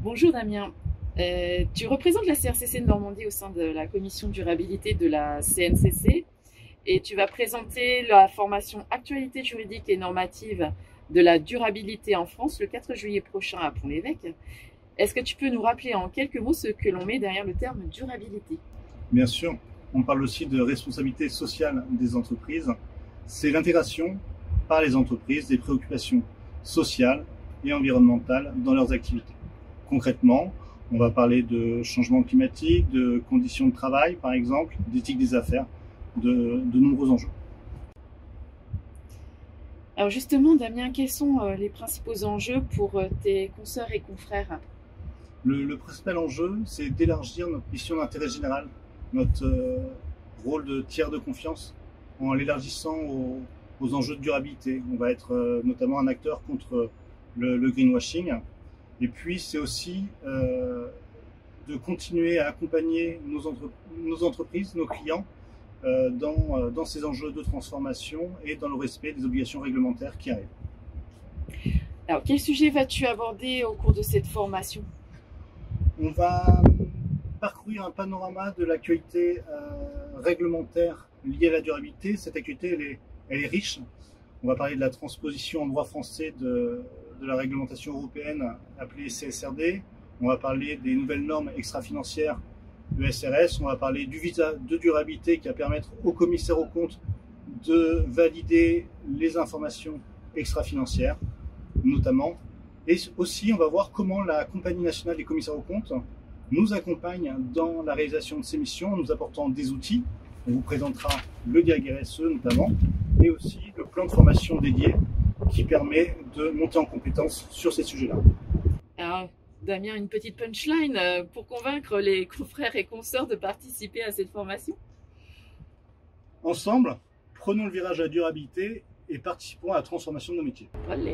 Bonjour Damien. Tu représentes la CRCC de Normandie au sein de la commission durabilité de la CNCC et tu vas présenter la formation actualité juridique et normative de la durabilité en France le 4 juillet prochain à Pont-l'Évêque. Est-ce que tu peux nous rappeler en quelques mots ce que l'on met derrière le terme durabilité? Bien sûr, on parle aussi de responsabilité sociale des entreprises. C'est l'intégration par les entreprises des préoccupations sociales et environnementales dans leurs activités. Concrètement, on va parler de changement climatique, de conditions de travail par exemple, d'éthique des affaires, de nombreux enjeux. Alors justement Damien, quels sont les principaux enjeux pour tes consoeurs et confrères? Le principal enjeu, c'est d'élargir notre mission d'intérêt général, notre rôle de tiers de confiance, en l'élargissant aux enjeux de durabilité. On va être notamment un acteur contre le greenwashing. Et puis, c'est aussi de continuer à accompagner nos entreprises, nos clients, dans ces enjeux de transformation et dans le respect des obligations réglementaires qui arrivent. Alors, quel sujet vas-tu aborder au cours de cette formation? On va parcourir un panorama de l'actualité réglementaire liée à la durabilité. Cette actualité, elle est riche. On va parler de la transposition en droit français de la réglementation européenne appelée CSRD. On va parler des nouvelles normes extra-financières de SRS. On va parler du visa de durabilité qui va permettre aux commissaires aux comptes de valider les informations extra-financières, notamment. Et aussi, on va voir comment la Compagnie nationale des commissaires aux comptes nous accompagne dans la réalisation de ces missions en nous apportant des outils. On vous présentera le DIAG RSE notamment, et aussi le plan de formation dédié qui permet de monter en compétence sur ces sujets-là. Alors, Damien, une petite punchline pour convaincre les confrères et consoeurs de participer à cette formation? Ensemble, prenons le virage à la durabilité et participons à la transformation de nos métiers. Allez.